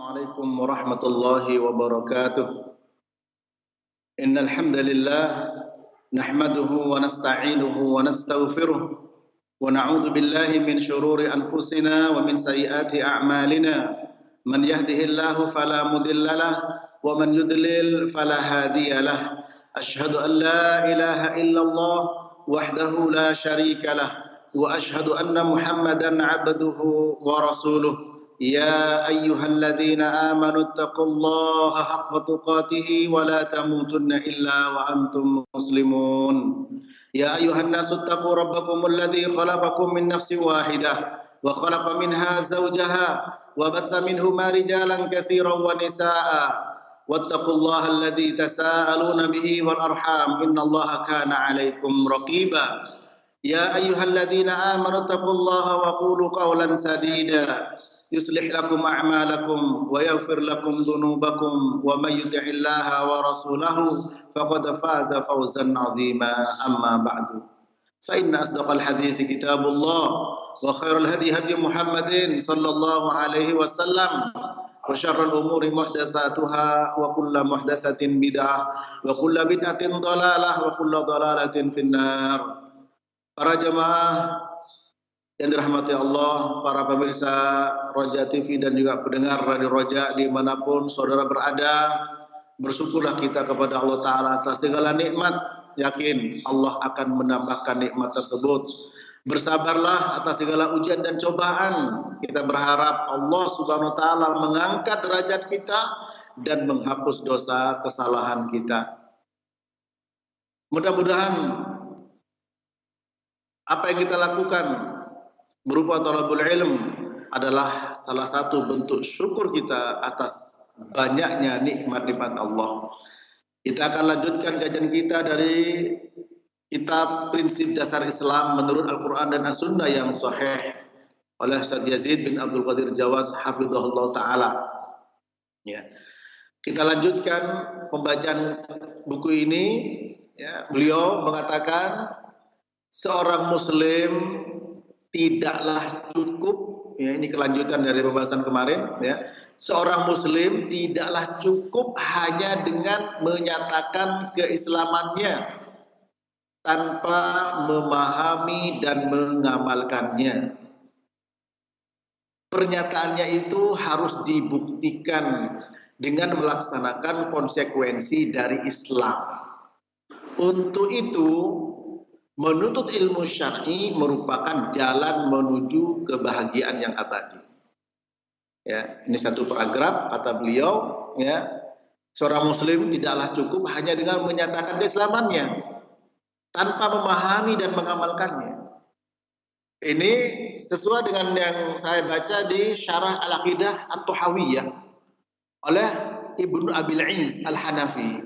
Assalamualaikum warahmatullahi wabarakatuh. Innal hamdalillah nahmaduhu wa nasta'inuhu wa nastaghfiruh wa na'udzu billahi min shururi anfusina wa min sayyiati a'malina. Man yahdihillahu fala mudhillalah wa man yudlil fala hadiyalah. Asyhadu an la ilaha illallah wahdahu la syarikalah wa asyhadu anna Muhammadan 'abduhu wa rasuluh. يا أيها الذين آمنوا اتقوا الله حق تقاته ولا تموتن إلا وأنتم مسلمون يا أيها الناس اتقوا ربكم الذي خلقكم من نفس واحدة وخلق منها زوجها وبث منهما رجالا كثيرا ونساء واتقوا الله الذي تساءلون به والأرحام إن الله كان عليكم رقيبا يا أيها الذين آمنوا اتقوا الله وقولوا قولا سديدا يصلح لكم أعمالكم ويغفر لكم ذنوبكم ومن يطع الله ورسوله فقد فاز فوزا عظيما أما بعد فإن أصدق الحديث كتاب الله وخير الهدي هدي محمد صلى الله عليه وسلم وشر الأمور محدثاتها وكل محدثة بدعة وكل بدعة ضلالة وكل ضلالة في النار. Para jemaah yang dirahmati Allah, para pemirsa Roja TV dan juga pendengar Radio Roja dimanapun saudara berada, bersyukurlah kita kepada Allah Ta'ala atas segala nikmat. Yakin Allah akan menambahkan nikmat tersebut. Bersabarlah atas segala ujian dan cobaan. Kita berharap Allah Subhanahu Wa Ta'ala mengangkat derajat kita dan menghapus dosa kesalahan kita. Mudah-mudahan apa yang kita lakukan berupa thalabul ilm adalah salah satu bentuk syukur kita atas banyaknya nikmat-nikmat Allah. Kita akan lanjutkan kajian kita dari kitab Prinsip Dasar Islam menurut Al-Quran dan As-Sunnah yang sahih oleh Ustaz Yazid bin Abdul Qadir Jawas hafizahullah ta'ala. Ya. Kita lanjutkan pembacaan buku ini. Ya. Beliau mengatakan seorang muslim tidaklah cukup, ya ini kelanjutan dari pembahasan kemarin, ya. Seorang muslim tidaklah cukup hanya dengan menyatakan keislamannya tanpa memahami dan mengamalkannya. Pernyataannya itu harus dibuktikan dengan melaksanakan konsekuensi dari Islam. Untuk itu menuntut ilmu syar'i merupakan jalan menuju kebahagiaan yang abadi. Ya, ini satu paragraf kata beliau, ya. Seorang muslim tidaklah cukup hanya dengan menyatakan keislamannya tanpa memahami dan mengamalkannya. Ini sesuai dengan yang saya baca di Syarah Al-Aqidah At-Tuhawiyah oleh Ibnu Abil Izz Al-Hanafi.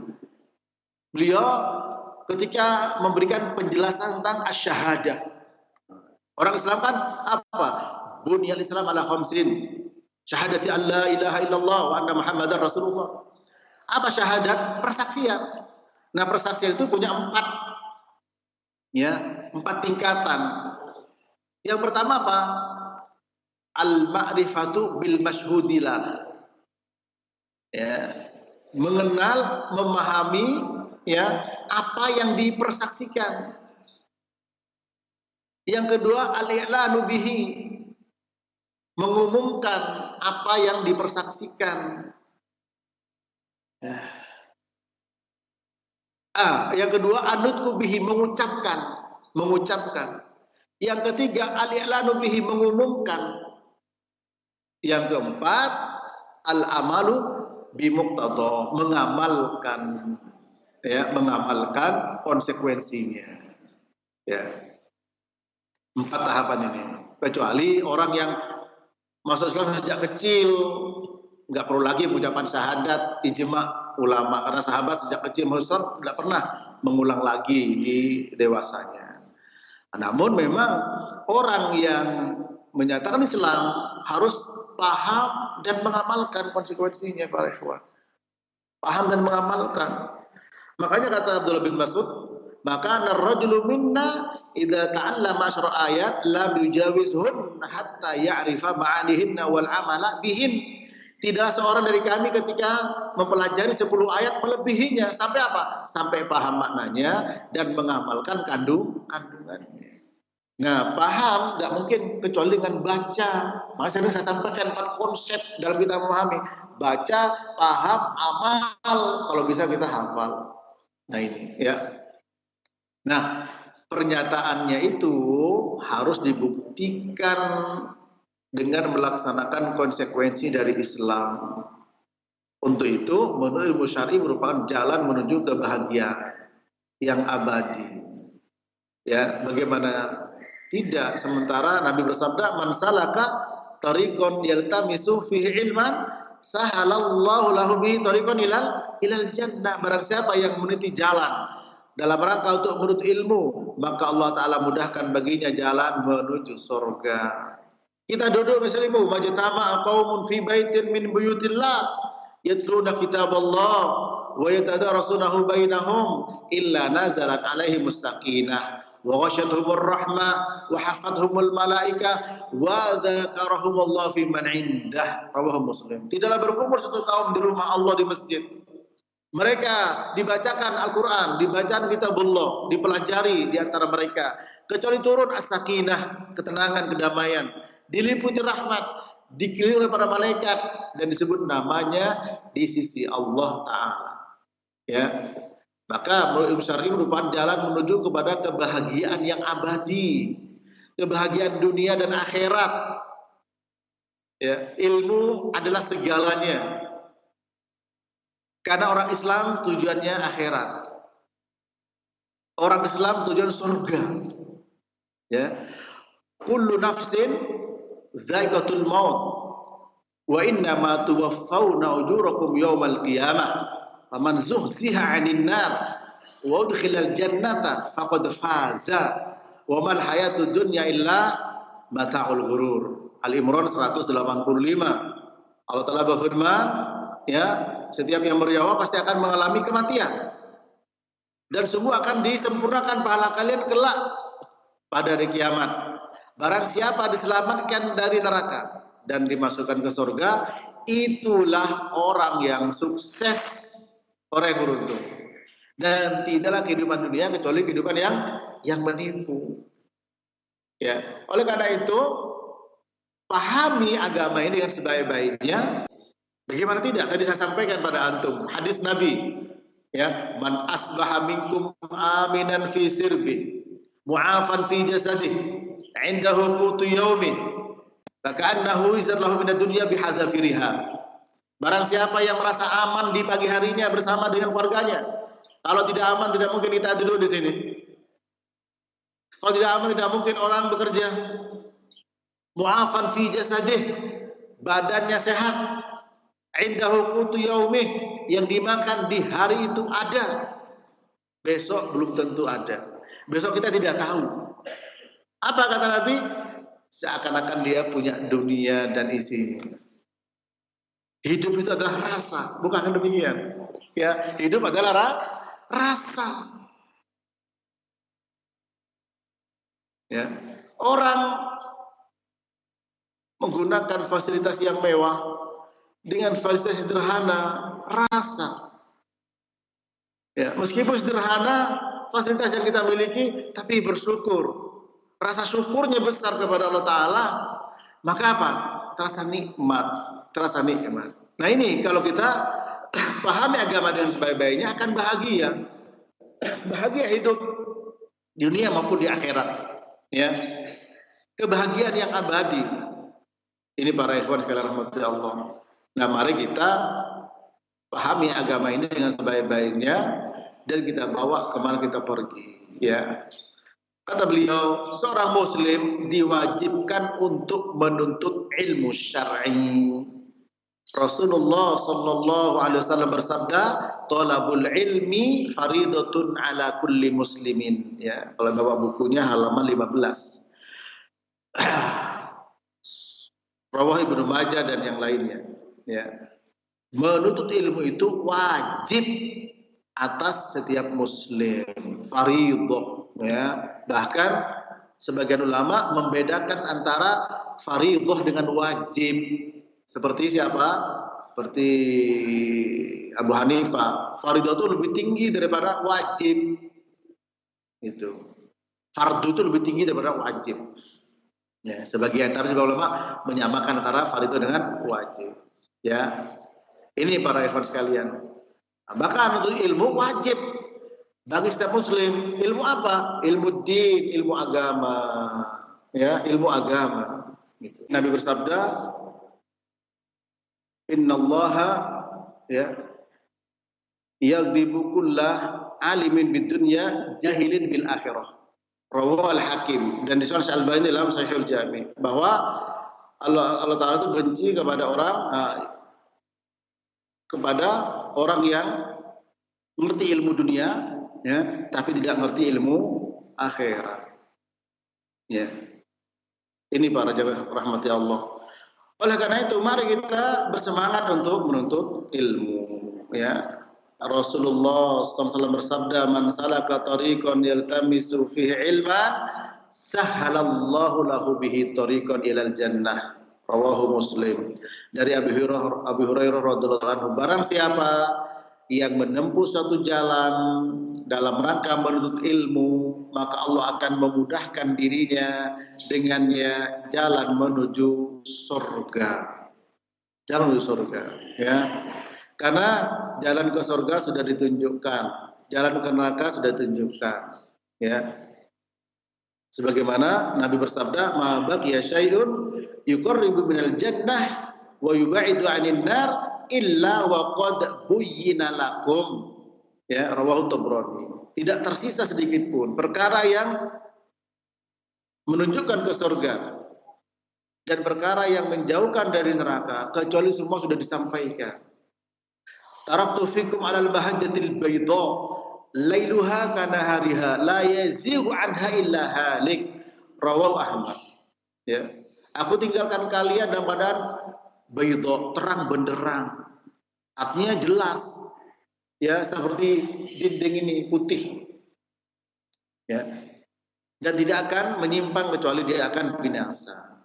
Beliau ketika memberikan penjelasan tentang asy-syahadah. Orang Islam kan apa? Bunyal Islam ala khamsin. Syahadati an la ilaha illallah wa anna Muhammadar Rasulullah. Apa syahadat? Persaksian. Nah, persaksian itu punya 4 tingkatan. Yang pertama apa? Al-ma'rifatu bil masyhudillah. Ya, mengenal, memahami, ya, apa yang dipersaksikan. Yang kedua, al-i'lanu bihi, mengumumkan apa yang dipersaksikan. Yang kedua, anutku bihi, mengucapkan. Yang ketiga, al-i'lanu bihi, mengumumkan. Yang keempat, al-amalu bimuqtada, mengamalkan. Ya, mengamalkan konsekuensinya. Ya. 4 tahapan ini. Kecuali orang yang masuk Islam sejak kecil, nggak perlu lagi ucapan syahadat, ijma ulama, karena sahabat sejak kecil masuk Islam tidak pernah mengulang lagi di dewasanya. Namun memang orang yang menyatakan Islam harus paham dan mengamalkan konsekuensinya, para ikhwan. Paham dan mengamalkan. Makanya kata Abdullah bin Mas'ud, maka ar-rajulu minna idza ta'allama asyra ayat lam yujawizhun hatta ya'rifa ma'anihinna wal amala bihin. Tidaklah seorang dari kami ketika mempelajari 10 ayat melebihinya. Sampai apa? Sampai paham maknanya dan mengamalkan kandungannya. Nah, paham tidak mungkin kecuali dengan baca. Makanya saya sampaikan 4 konsep dalam kita memahami. Baca, paham, amal. Kalau bisa kita hafal. Nah ini ya. Nah, pernyataannya itu harus dibuktikan dengan melaksanakan konsekuensi dari Islam. Untuk itu, menurut ilmu syar'i merupakan jalan menuju kebahagiaan yang abadi. Ya, bagaimana tidak? Sementara Nabi bersabda, "Man salaka tariqan yaltamisu fihi ilman, sahalallahu lahu bihi tariqan ilal jannah." Barang siapa yang meniti jalan dalam rangka untuk menuntut ilmu, maka Allah Ta'ala mudahkan baginya jalan menuju surga. Kita duduk misalnya, majtama'a qaumun fi baitin min buyutillah yatluna kitaballah wa yatadarasunahu bainahum illa nazalat alaihimus sakinah wa ghasyatuhumur rahmah wa hafathumul malaika wa dzakarahumullah fi man indah. Rawahu Muslim. Tidaklah berkumpul satu kaum di rumah Allah di masjid. Mereka dibacakan Al-Quran, dibacakan kitabullah, dipelajari di antara mereka. Kecuali turun as-sakinah, ketenangan, kedamaian. Diliputi rahmat, dikelilingi oleh para malaikat, dan disebut namanya di sisi Allah Ta'ala. Ya. Maka ilmu syar'i merupakan jalan menuju kepada kebahagiaan yang abadi. Kebahagiaan dunia dan akhirat. Ya. Ilmu adalah segalanya. Karena orang Islam tujuannya akhirat. Orang Islam tujuan surga. Ya. Kullu nafsin dzaiqatul maut wa inna ma tuwaffawna ujurakum yaumal qiyamah. Faman zuhziha 'anil nar wa udkhilal jannata faqad faza. Wa mal hayatud dunya illa mata'ul ghurur. Al-Imran 185. Allah Ta'ala berfirman, ya, setiap yang bernyawa pasti akan mengalami kematian. Dan semua akan disempurnakan pahala kalian kelak pada hari kiamat. Barang siapa diselamatkan dari neraka dan dimasukkan ke surga, itulah orang yang sukses, orang yang beruntung. Dan tidaklah kehidupan dunia kecuali kehidupan yang menipu. Ya, oleh karena itu, pahami agama ini dengan sebaik-baiknya. Bagaimana tidak? Tadi saya sampaikan pada antum hadis Nabi, ya, man asbaha minkum aminan fi sirbi mu'afan fi jasadih indahu qutu yaumi faka'annahu izallahu minad dunya bihadzafiriha. Barang siapa yang merasa aman di pagi harinya bersama dengan keluarganya, kalau tidak aman tidak mungkin kita duduk di sini. Kalau tidak aman tidak mungkin orang bekerja. Mu'afan fi jasadih, badannya sehat. Indahu qutu yaumih, yang dimakan di hari itu ada. Besok belum tentu ada. Besok kita tidak tahu. Apa kata Nabi? Seakan-akan dia punya dunia dan isinya. Hidup itu adalah rasa, bukan demikian. Ya, hidup adalah rasa. Ya, orang menggunakan fasilitas yang mewah dengan fasilitas sederhana, rasa. Ya, meskipun sederhana fasilitas yang kita miliki, tapi bersyukur. Rasa syukurnya besar kepada Allah Ta'ala, maka apa? Terasa nikmat, terasa nikmat. Nah ini kalau kita pahami agama dengan sebaik-baiknya akan bahagia. Bahagia hidup di dunia maupun di akhirat. Ya. Kebahagiaan yang abadi. Ini para ikhwan sekalian rahmati Allah. Nah mari kita pahami agama ini dengan sebaik-baiknya dan kita bawa kemana kita pergi. Ya. Kata beliau, seorang muslim diwajibkan untuk menuntut ilmu syar'i. Rasulullah sallallahu alaihi wasallam bersabda, "Thalabul ilmi faridatun ala kulli muslimin." Ya, kalau bawa bukunya halaman 15. Rawah Ibnu Majah dan yang lainnya. Ya. Menuntut ilmu itu wajib atas setiap muslim, faridah. Ya, bahkan sebagian ulama membedakan antara faridah dengan wajib. Seperti siapa? seperti Abu Hanifah, fardhu itu lebih tinggi daripada wajib. Itu. Fardu itu lebih tinggi daripada wajib. Ya, sebagian ulama menyamakan antara fardhu dengan wajib. Ya. Ini para ikhwan sekalian. Bahkan untuk ilmu wajib bagi setiap muslim. Ilmu apa? Ilmu din, ilmu agama. Ya, ilmu agama. Gitu. Nabi bersabda, Innallaha ya yaghdibu kullah alimin bid dunya jahilin bil akhirah. Rawahu al-Hakim, dan di Sunan Al-Albani dalam Sahihul Jami, bahwa Allah Taala itu benci kepada orang yang mengerti ilmu dunia ya, tapi tidak mengerti ilmu akhirat. Ya. Ini para jamaah rahmati Allah. Oleh karena itu mari kita bersemangat untuk menuntut ilmu ya. Rasulullah SAW bersabda, man salaka tariqan yaltamisu fihi ilman sahhalallahu lahu bihi tariqan ilal jannah. Rawahu Muslim. Dari Abu Hurairah radhiyallahu anhu, barang siapa yang menempuh suatu jalan dalam rangka menuntut ilmu, maka Allah akan memudahkan dirinya dengannya jalan menuju surga. Jalan menuju surga, ya. Karena jalan ke surga sudah ditunjukkan, jalan ke neraka sudah ditunjukkan, ya. Sebagaimana Nabi bersabda, "Ma baqiya syai'un yuqarribu minal jannah wa yub'idu 'anil nar illa wa qad buyyina lakum." Ya, rawahu Tabrani. Tidak tersisa sedikit pun perkara yang menunjukkan ke surga dan perkara yang menjauhkan dari neraka kecuali semua sudah disampaikan. Taraktu fikum 'alal bahjatil bayda lailuha kanahariha la yazighu anha illa halik. Rawahu Ahmad. Ya. Aku tinggalkan kalian dalam badan bayda, terang benderang. Artinya jelas. Ya, seperti dinding ini putih. Ya. Dan tidak akan menyimpang kecuali dia akan binasa.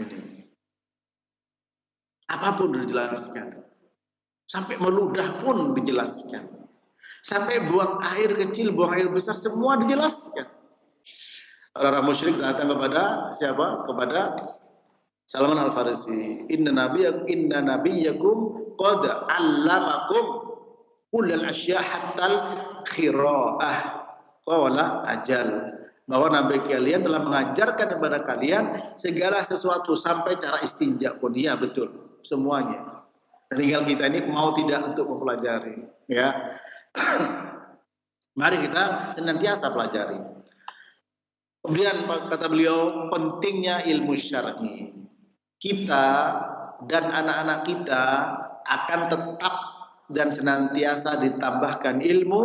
Ini. Apapun dijelaskan. Sampai meludah pun dijelaskan. Sampai buang air kecil, buang air besar, semua dijelaskan. Orang musyrik datang kepada siapa? Kepada Salman Al-Farisi. Inna nabiyyakum qad 'allamakum kullal asya' hattal khira'ah. Qala ajal. Bahwa nabi kalian telah mengajarkan kepada kalian segala sesuatu sampai cara istinja pun. Iya, betul. Semuanya. Tinggal kita ini mau tidak untuk mempelajari, ya. Mari kita senantiasa pelajari. Kemudian kata beliau, pentingnya ilmu syar'i. Kita dan anak-anak kita akan tetap dan senantiasa ditambahkan ilmu,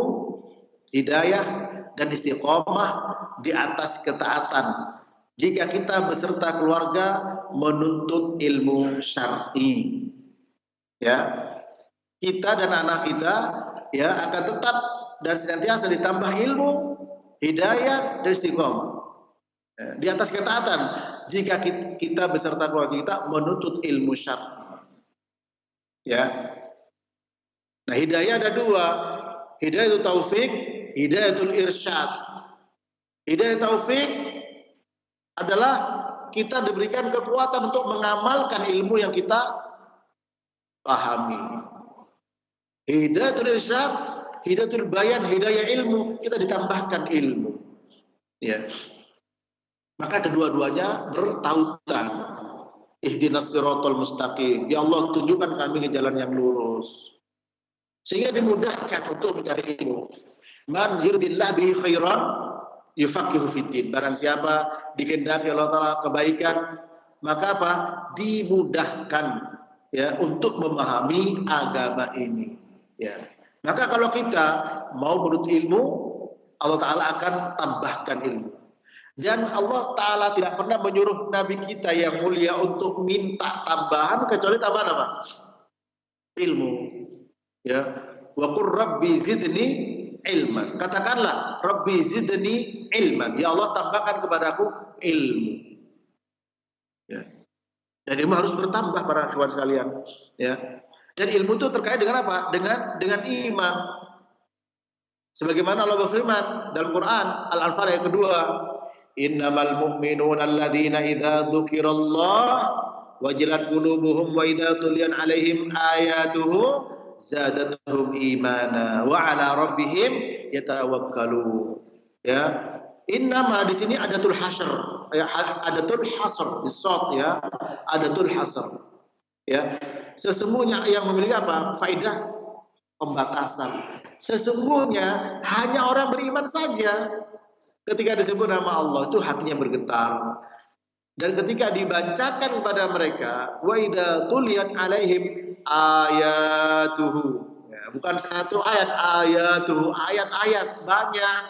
hidayah dan istiqomah di atas ketaatan jika kita beserta keluarga menuntut ilmu syar'i. Ya, kita dan anak kita ya akan tetap dan senantiasa ditambah ilmu, hidayah dan istiqomah di atas ketaatan jika kita beserta keluarga kita menuntut ilmu syar'i. Ya. Nah, hidayah ada dua, hidayatul taufik, hidayatul irsyad. Hidayah taufik adalah kita diberikan kekuatan untuk mengamalkan ilmu yang kita pahami. Hidayatul irsyad, hidayatul bayan, hidayah ilmu, kita ditambahkan ilmu. Ya. Maka kedua-duanya bertautan. Ihdinas siratal mustaqim. Ya Allah, tunjukkan kami ke jalan yang lurus. Sehingga dimudahkan untuk mencari ilmu. Man yuridillah bihi khairan yufaqihu fiddin. Barang siapa dikehendaki Allah Taala kebaikan, maka apa? Dimudahkan ya untuk memahami agama ini. Ya. Maka kalau kita mau menuntut ilmu, Allah Taala akan tambahkan ilmu. Dan Allah Ta'ala tidak pernah menyuruh Nabi kita yang mulia untuk minta tambahan kecuali tambahan apa? Ilmu. Ya. Wa qur rabbi zidni ilman. Katakanlah, Rabbi zidni ilman. Ya Allah, tambahkan kepadaku ilmu. Ya. Dan ilmu harus bertambah para kawan sekalian. Ya. Dan ilmu itu terkait dengan apa? Dengan iman. Sebagaimana Allah berfirman dalam Quran Al-Anfal ayat kedua, innamal mu'minuna alladzina idza dzukirallah wajilat qulubuhum wa idza tuliyat alaihim ayatuhu zadatuhum imana wa ala rabbihim yatawakkalun. Ya, innama di sini adatul hasr, ya, adatul hasr bisot, ya, adatul hasr. Ya, sesungguhnya yang memiliki apa? Faedah pembatasan. Sesungguhnya hanya orang beriman saja ketika disebut nama Allah itu hatinya bergetar. Dan ketika dibacakan kepada mereka, wa idza tuliyat alaihim ayatuhu. Ya, bukan satu ayat, ayatuhu, ayat-ayat banyak.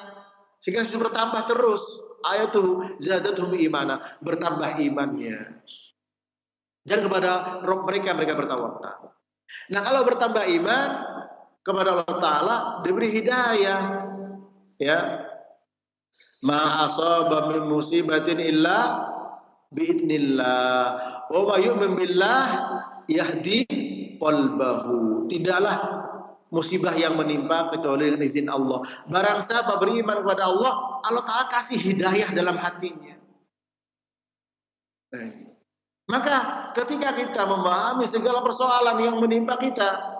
Sehingga sudah bertambah terus. Ayatuhu zadatuhum imana, bertambah imannya. Dan kepada Rabb mereka bertawakal. Nah, kalau bertambah iman kepada Allah Ta'ala diberi hidayah, ya, ma asaba min musibatin illa biidznillah wa ma yu'min billah yahdi qalbahu. Tidaklah musibah yang menimpa kecuali dengan izin Allah. Barang siapa beriman kepada Allah, Allah Ta'ala kasih hidayah dalam hatinya. Nah, maka ketika kita memahami segala persoalan yang menimpa kita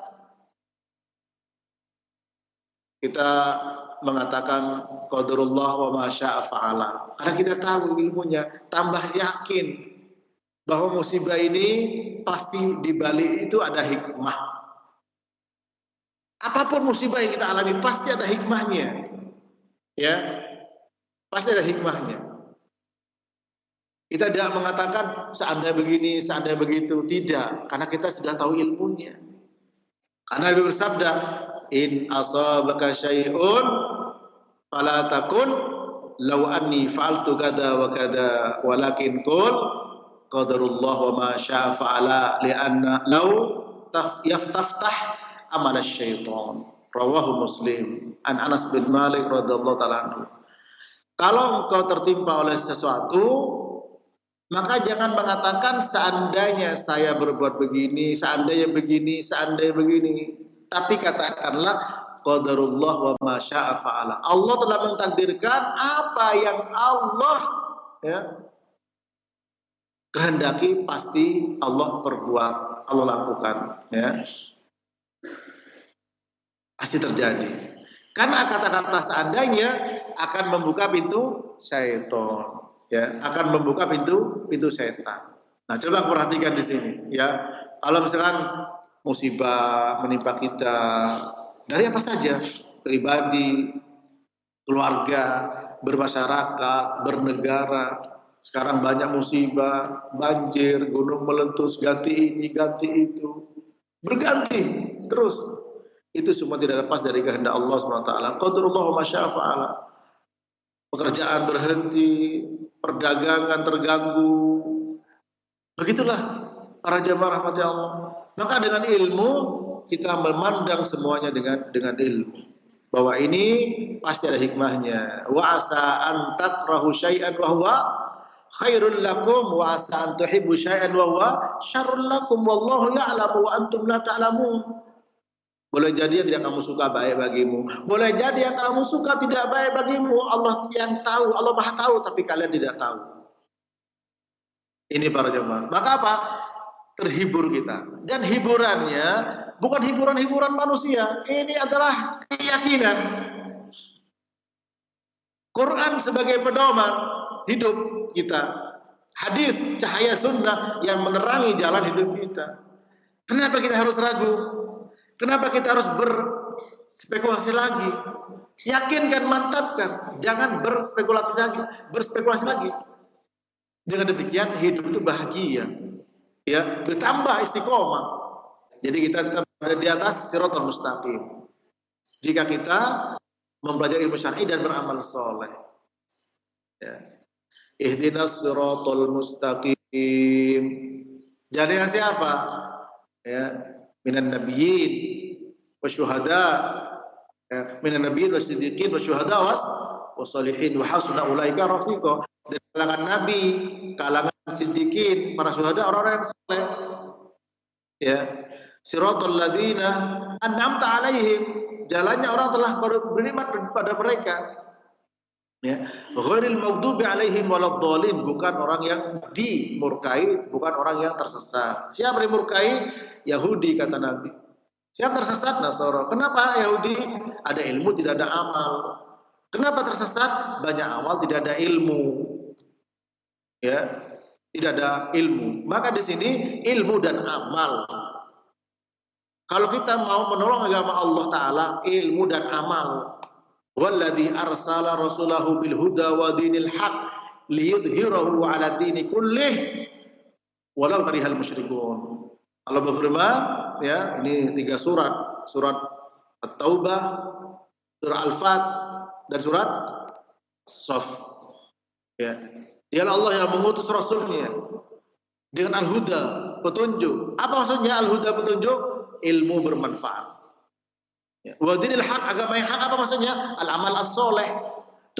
mengatakan qadarullah wa ma syaa fa'ala. Karena kita tahu ilmunya, tambah yakin bahwa musibah ini pasti di balik itu ada hikmah. Apapun musibah yang kita alami pasti ada hikmahnya. Ya. Pasti ada hikmahnya. Kita tidak mengatakan seandainya begini, seandainya begitu, tidak, karena kita sudah tahu ilmunya. Karena Nabi bersabda, in asabaka syai'un fala takun law anni fa'altu kada wa kada walakin qul qadarullah wa ma syaa fa'ala li'anna law yaftah amal syaitan. Rawahu Muslim an Anas bin Malik radhiyallahu ta'ala anhu. Kalau engkau tertimpa oleh sesuatu, maka jangan mengatakan seandainya saya berbuat begini, seandainya begini, seandainya begini. Tapi katakanlah qadarullah wa ma syaa fa'ala. Allah telah mentakdirkan apa yang Allah, ya, kehendaki pasti Allah perbuat, Allah lakukan, ya. Pasti terjadi. Karena kata-kata seandainya akan membuka pintu syaitan, ya, akan membuka pintu setan. Nah, coba perhatikan di sini, ya. Kalau misalkan musibah menimpa kita dari apa saja, pribadi, keluarga, bermasyarakat, bernegara. Sekarang banyak musibah, banjir, gunung meletus, ganti ini, ganti itu, berganti terus. Itu semua tidak lepas dari kehendak Allah SWT. Qadarullah wa ma syaa fa'ala. Pekerjaan berhenti, perdagangan terganggu. Begitulah para jamaah rahmati Allah. Maka dengan ilmu kita memandang semuanya dengan ilmu, bahwa ini pasti ada hikmahnya. Wa asa an takrahu syai'an wa huwa khairul lakum wa asa an tuhibbu syai'an wa huwa syarrul lakum wallahu ya'lamu wa antum la ta'lamun. Boleh jadi yang tidak kamu suka baik bagimu, boleh jadi yang kamu suka tidak baik bagimu. Allah yang tahu, Allah Maha tahu, tapi kalian tidak tahu. Ini para jemaah. Maka apa? Terhibur kita, dan hiburannya bukan hiburan manusia. Ini adalah keyakinan. Quran sebagai pedoman hidup kita, hadis cahaya sunnah yang menerangi jalan hidup kita. Kenapa kita harus ragu? Kenapa kita harus berspekulasi lagi? Yakinkan, mantapkan, jangan berspekulasi lagi. Dengan demikian hidup itu bahagia. Ya, bertambah istiqomah. Jadi kita tetap berada di atas siratal mustaqim. Jika kita mempelajari ilmu syar'i dan beramal soleh. Ya. Ihdinas siratal mustaqim. Jadi siapa? Ya, minan nabiyyin wasyuhada, ya, minan nabiyyin wasiddiqin wasyuhada wassalihin wa hasuna ulaika rafiqa. Dari kalangan nabi, kalangan siddiqin, para syuhada, orang-orang yang saleh. Ya. Siratal ladzina an'amta 'alaihim, jalannya orang telah bernikmat pada mereka. Ya, ghairil maghdubi 'alaihim waladdallin, bukan orang yang dimurkai, bukan orang yang tersesat. Siapa yang dimurkai? Yahudi, kata Nabi. Siapa tersesat? Nasara. Kenapa Yahudi? Ada ilmu, tidak ada amal. Kenapa tersesat? Banyak amal, tidak ada ilmu. Ya, tidak ada ilmu. Maka di sini ilmu dan amal. Kalau kita mau menolong agama Allah Ta'ala, ilmu dan amal. Walladzi arsala rasulahu bil huda wa dinil haq liyudhhirahu 'ala dini kullih walau karihal musyrikun. Allah berfirman, ya, ini 3 surat, surat At-Taubah, surah Al-Fat, dan surat As-Saff. Ya. Dialah Allah yang mengutus Rasulnya dengan al-huda, petunjuk. Apa maksudnya al-huda, petunjuk? Ilmu bermanfaat. Ya. Wa dinil haq, agama yang hak, apa maksudnya? Al-amal as-soleh.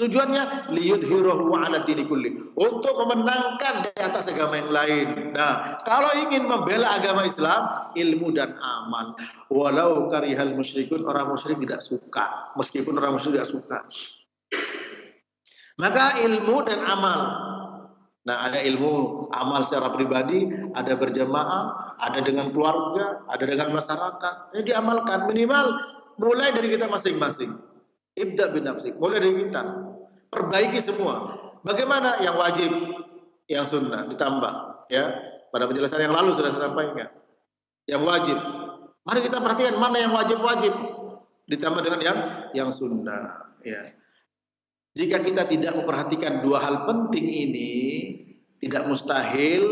Tujuannya liyudhhirahu 'ala dini kulli, untuk memenangkan di atas agama yang lain. Nah, kalau ingin membela agama Islam, ilmu dan amal. Walau karihal musyrikun, orang musyrik tidak suka, meskipun orang musyrik tidak suka. Maka ilmu dan amal. Nah, ada ilmu amal secara pribadi, ada berjamaah, ada dengan keluarga, ada dengan masyarakat. Diamalkan minimal mulai dari kita masing-masing. Ibda bin nafsik, mulai dari kita. Perbaiki semua. Bagaimana yang wajib, yang sunnah ditambah, ya. Pada penjelasan yang lalu sudah saya sampaikan. Yang wajib. Mari kita perhatikan mana yang wajib-wajib ditambah dengan yang sunnah, ya. Jika kita tidak memperhatikan 2 hal penting ini, tidak mustahil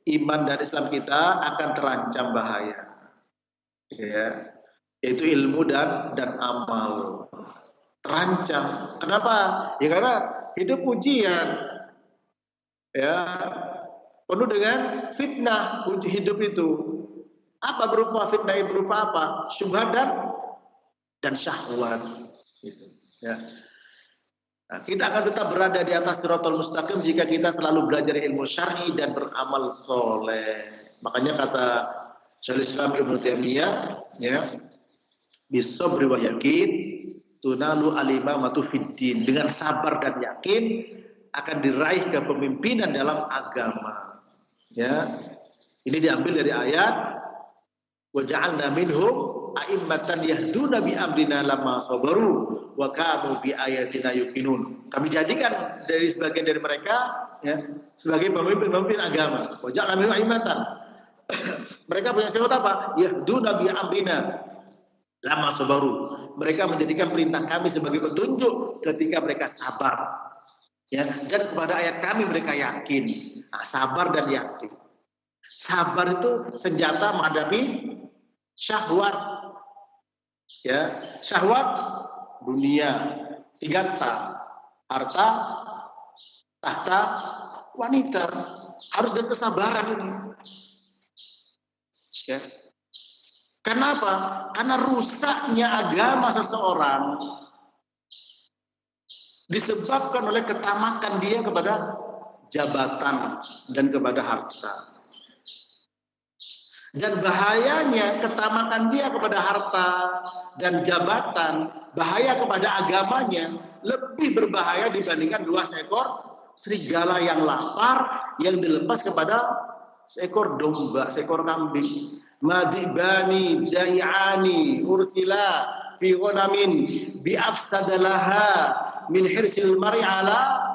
iman dan Islam kita akan terancam bahaya. Ya. Yaitu ilmu dan amal. Terancam. Kenapa? Ya karena hidup ujian. Ya. Penuh dengan fitnah hidup itu. Apa berupa fitnah, berupa apa? Syubhat dan syahwat. Gitu. Ya. Nah, kita akan tetap berada di atas siratal mustaqim jika kita selalu belajar ilmu syar'i dan beramal soleh. Makanya kata Syaikhul Islam Ibnu Taimiyah, ya, bisabri wa yakin tunalu al-imamatu fid din. Dengan sabar dan yakin akan diraih kepemimpinan dalam agama. Ya. Ini diambil dari ayat wa ja'alna minhum a'immatan yahduna bi amrina lamma sabaru wa kanu bi ayatina yuqinun. Kami jadikan dari sebagian dari mereka, ya, sebagai pemimpin agama. Wa ja'alna minhum a'immatan. Mereka punya sifat apa? Yahduna bi amrina lamma sabaru. Mereka menjadikan perintah kami sebagai petunjuk ketika mereka sabar. Ya, dan kepada ayat kami mereka yakin. Nah, sabar dan yakin. Sabar itu senjata menghadapi syahwat. Ya, syahwat dunia, 3 ta, harta, tahta, wanita. Harus dengan kesabaran ini. Ya. Kenapa? Karena rusaknya agama seseorang disebabkan oleh ketamakan dia kepada jabatan dan kepada harta. Dan bahayanya ketamakan dia kepada harta dan jabatan, bahaya kepada agamanya lebih berbahaya dibandingkan 2 seekor serigala yang lapar yang dilepas kepada seekor domba, seekor kambing. Madibani jai'ani ursila fi ghanamin bi afsadalaha min hirsil mar'i ala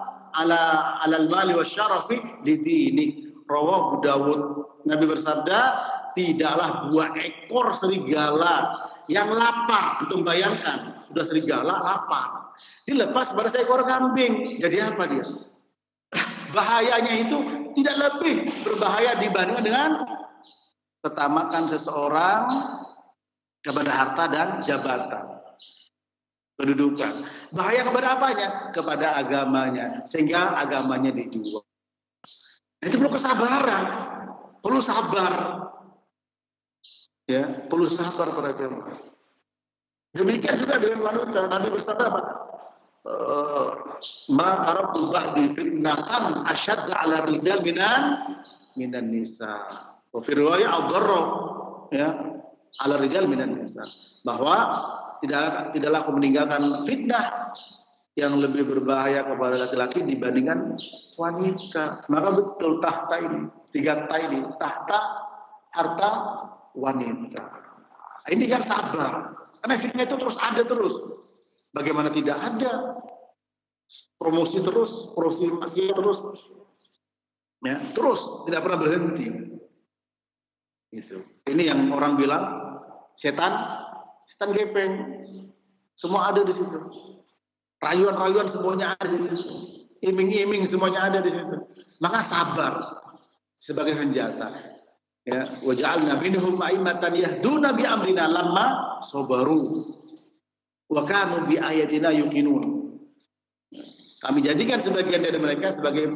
al-mali wasyarafi lidini. Rawahu Dawud. Nabi bersabda, tidaklah 2 ekor serigala yang lapar. Untuk bayangkan, sudah serigala lapar, dilepas pada seekor kambing. Jadi apa dia? Bahayanya itu tidak lebih berbahaya dibandingkan dengan ketamakan seseorang kepada harta dan jabatan, kedudukan. Bahaya kepada apanya? Kepada agamanya, sehingga agamanya dijual. Itu perlu kesabaran, perlu sabar. Ya, perlu sabar para jemaah. Demikian juga dengan wanita. Nabi bersabda apa? Ma qarabtu ba'di fitnatan asyadda 'ala rijal minan nisa. Wa fi riwayah ad-darra, ya, ala rijal minan nisa, bahwa tidaklah aku meninggalkan fitnah yang lebih berbahaya kepada laki-laki dibandingkan wanita. Maka betul tahta ini, 3 ta ini, tahta, harta, wanita. Ini kan sabar, karena fitnah itu terus ada terus. Bagaimana tidak ada? Promosi terus, maksiat terus, ya terus tidak pernah berhenti. Gitu. Ini yang orang bilang setan gepeng, semua ada di situ. Rayuan-rayuan semuanya ada di situ. Iming-iming semuanya ada di situ. Maka sabar sebagai senjata. Ya, wa ja'alna minhum a'immatan yahduna bi amrina lamma sabaru wa kanu bi ayatina yuqinun. Kami jadikan sebagian dari mereka sebagai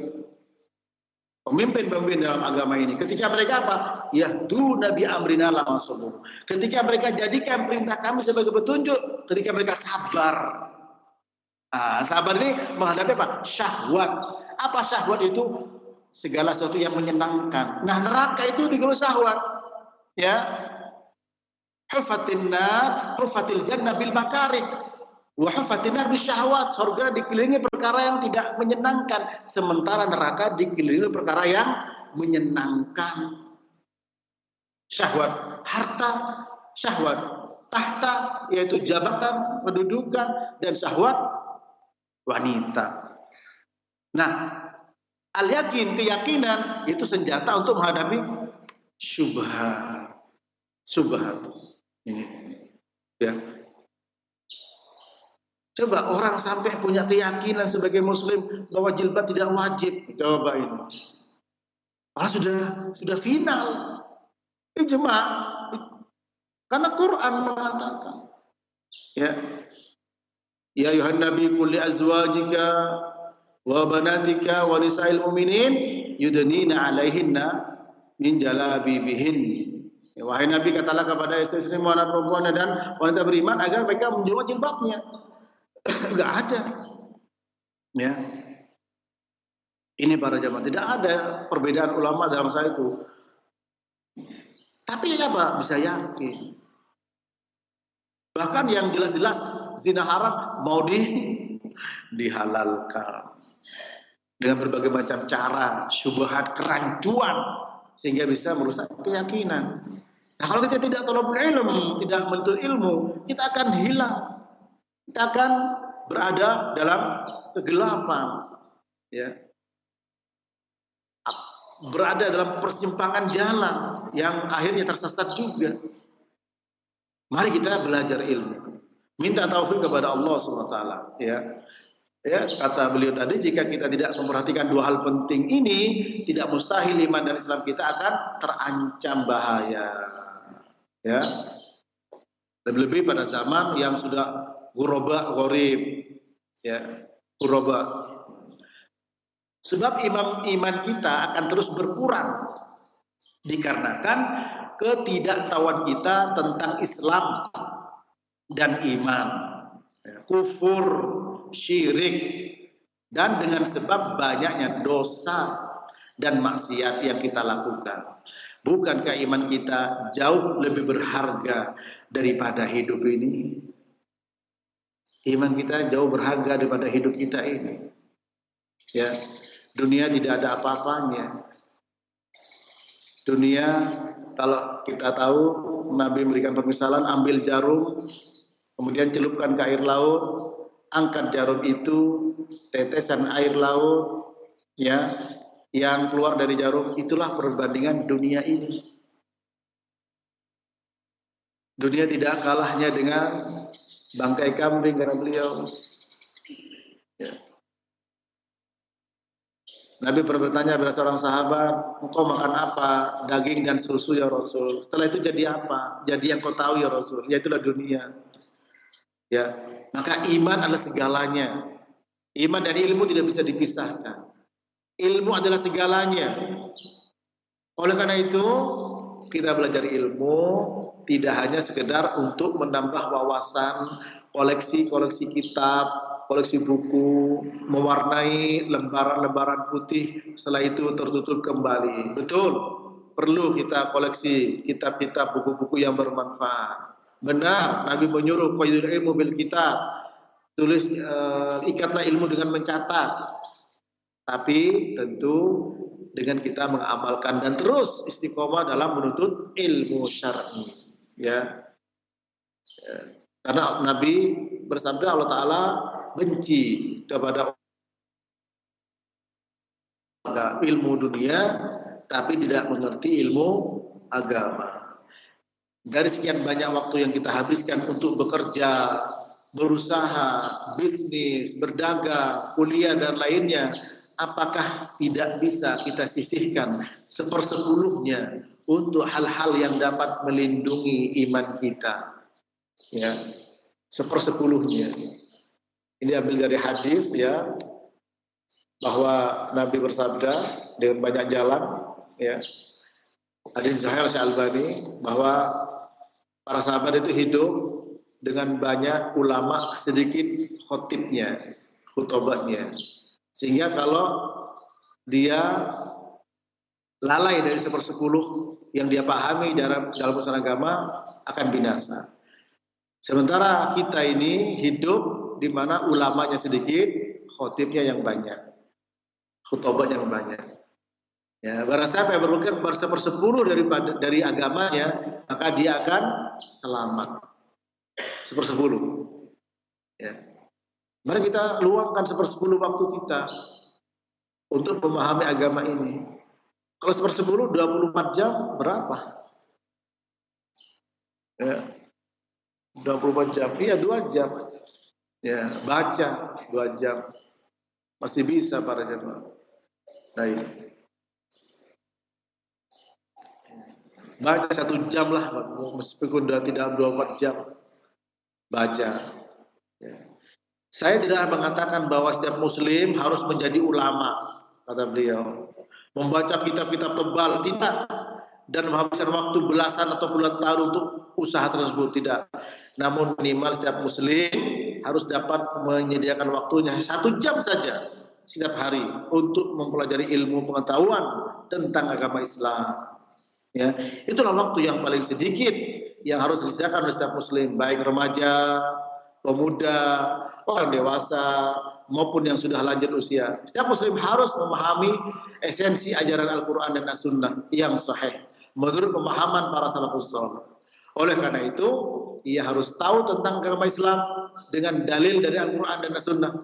pemimpin-pemimpin dalam agama ini. Ketika mereka apa? Yahduna bi amrina lamma sabaru. Ketika mereka jadikan perintah kami sebagai petunjuk, ketika mereka sabar. Sabar ini menghadapi apa? Syahwat. Apa syahwat itu? Segala sesuatu yang menyenangkan. Nah, neraka itu digelar syahwat. Ya. Hufatin nar, hufatil jannah bil makarih. Wa hufatin nar bil syahwat. Surga dikelilingi perkara yang tidak menyenangkan, sementara neraka dikelilingi perkara yang menyenangkan. Syahwat harta, syahwat tahta, yaitu jabatan, kedudukan, dan syahwat wanita. Nah, al-yakin, keyakinan itu senjata untuk menghadapi syubhat. Ini, ya. Coba orang sampai punya keyakinan sebagai muslim bahwa jilbab tidak wajib. Coba ini. Orang sudah final. Ijma. Karena Quran mengatakan. Ya. Ya ayuhan nabi qul li azwajika wa banatika wa nisa'il mu'minin yudnina 'alaihinna min jalabibihin. Ya, wahai nabi, katalah kepada istri-istri wanita perempuan dan wanita beriman agar mereka menjulurkan jilbabnya. Enggak ada. Ya. Ini para jamaah, tidak ada perbedaan ulama dalam masalah itu. Tapi apa? Bisa yakin. Bahkan yang jelas-jelas zina haram mau dihalalkan dengan berbagai macam cara, syubhat, kerancuan, sehingga bisa merusak keyakinan. Nah, kalau kita tidak tolong ilmu, tidak menuntut ilmu, kita akan hilang, kita akan berada dalam kegelapan, ya, berada dalam persimpangan jalan yang akhirnya tersesat juga. Mari kita belajar ilmu. Minta taufik kepada Allah SWT. Ya, kata beliau tadi, jika kita tidak memperhatikan 2 hal penting ini, tidak mustahil iman dan Islam kita akan terancam bahaya. Ya, lebih-lebih pada zaman yang sudah ghuraba, gharib. Ya, ghuraba. Sebab iman kita akan terus berkurang dikarenakan ketidaktahuan kita tentang Islam dan iman, kufur, syirik, dan dengan sebab banyaknya dosa dan maksiat yang kita lakukan. Bukankah iman kita jauh lebih berharga daripada hidup ini? Iman kita jauh berharga daripada hidup kita ini. Ya, dunia tidak ada apa-apanya. Dunia, kalau kita tahu, Nabi memberikan permisalan, ambil jarum, kemudian celupkan ke air laut, angkat jarum itu, tetesan air laut, ya, yang keluar dari jarum, itulah perbandingan dunia ini. Dunia tidak kalahnya dengan bangkai kambing kata beliau. Ya. Nabi pernah bertanya pada seorang sahabat, engkau makan apa? Daging dan susu ya Rasul. Setelah itu jadi apa? Jadi yang kau tahu ya Rasul. Yaitulah dunia. Ya, maka iman adalah segalanya. Iman dan ilmu tidak bisa dipisahkan. Ilmu adalah segalanya. Oleh karena itu, kita belajar ilmu tidak hanya sekedar untuk menambah wawasan, koleksi kitab, koleksi buku, mewarnai lembaran-lembaran putih, setelah itu tertutup kembali. Betul. perlu kita koleksi kitab-kitab, buku-buku yang bermanfaat. Benar, Nabi menyuruh qaidul ilmu bil kitab, tulis ikatlah ilmu dengan mencatat. Tapi tentu dengan kita mengamalkan dan terus istiqomah dalam menuntut ilmu syar'i, ya. Karena Nabi bersabda Allah Ta'ala benci kepada ilmu dunia tapi tidak mengerti ilmu agama. Dari sekian banyak waktu yang kita habiskan untuk bekerja, berusaha, bisnis, berdagang, kuliah dan lainnya, apakah tidak bisa kita sisihkan 1/10-nya untuk hal-hal yang dapat melindungi iman kita? Ya, 1/10-nya. Ini ambil dari hadis, ya, bahwa Nabi bersabda dengan banyak jalan, ya, hadis Sahih Al-Albani, bahwa para sahabat itu hidup dengan banyak ulama, sedikit khutbahnya, sehingga kalau dia lalai dari 1/10 yang dia pahami dalam urusan agama akan binasa. Sementara kita ini hidup di mana ulamanya sedikit, khotibnya yang banyak, khutbah yang banyak. Ya, barang siapa yang berpegang kepada 1/10 dari agamanya, maka dia akan selamat. 1/10. Ya. Mari kita luangkan 1/10 waktu kita untuk memahami agama ini. Kalau 1/10 24 jam berapa? Ya. 24 jam, iya 2 jam. Ya, baca 2 jam. Masih bisa para jemaah. Baik. Baca 1 jam lah, meskipun tidak 24 jam. Baca. Ya. Saya tidak mengatakan bahwa setiap muslim harus menjadi ulama, kata beliau. Membaca kitab-kitab tebal, tidak. Dan menghabiskan waktu belasan atau puluhan tahun untuk usaha tersebut, tidak. Namun minimal setiap muslim harus dapat menyediakan waktunya 1 jam saja setiap hari untuk mempelajari ilmu pengetahuan tentang agama Islam. Ya, itulah waktu yang paling sedikit yang harus disediakan oleh setiap muslim, baik remaja, pemuda, orang dewasa, maupun yang sudah lanjut usia. Setiap muslim harus memahami esensi ajaran Al-Quran dan As-Sunnah yang sahih menurut pemahaman para salafus saleh. Oleh karena itu, ia harus tahu tentang agama Islam dengan dalil dari Al-Quran dan As-Sunnah,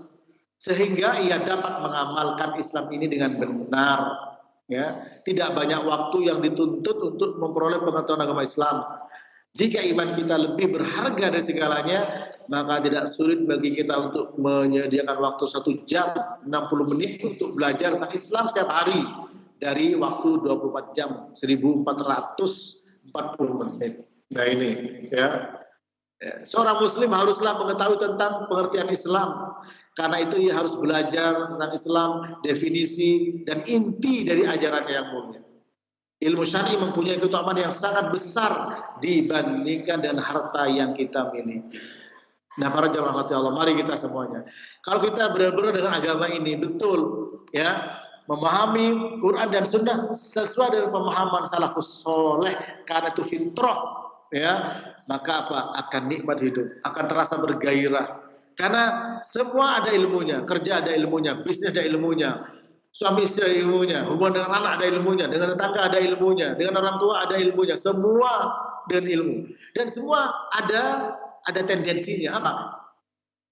sehingga ia dapat mengamalkan Islam ini dengan benar. Ya, tidak banyak waktu yang dituntut untuk memperoleh pengetahuan agama Islam. Jika iman kita lebih berharga dari segalanya, maka tidak sulit bagi kita untuk menyediakan waktu 1 jam 60 menit untuk belajar tentang Islam setiap hari dari waktu 24 jam 1440 menit. Nah ini, ya. Seorang muslim haruslah mengetahui tentang pengertian Islam. Karena itu ia harus belajar tentang Islam, definisi dan inti dari ajaran yang mulia. Ilmu syar'i mempunyai keutamaan yang sangat besar dibandingkan dengan harta yang kita miliki. Nah, para jamaah hati Allah, mari kita semuanya. Kalau kita benar-benar dengan agama ini betul, ya, memahami Quran dan Sunnah sesuai dengan pemahaman salafus soleh, karena itu fitrah, ya, maka apa? Akan nikmat hidup, akan terasa bergairah. Karena semua ada ilmunya, kerja ada ilmunya, bisnis ada ilmunya, suami istri ada ilmunya, hubungan dengan anak ada ilmunya, dengan tetangga ada ilmunya, dengan orang tua ada ilmunya, semua dengan ilmu. Dan semua ada tendensinya apa?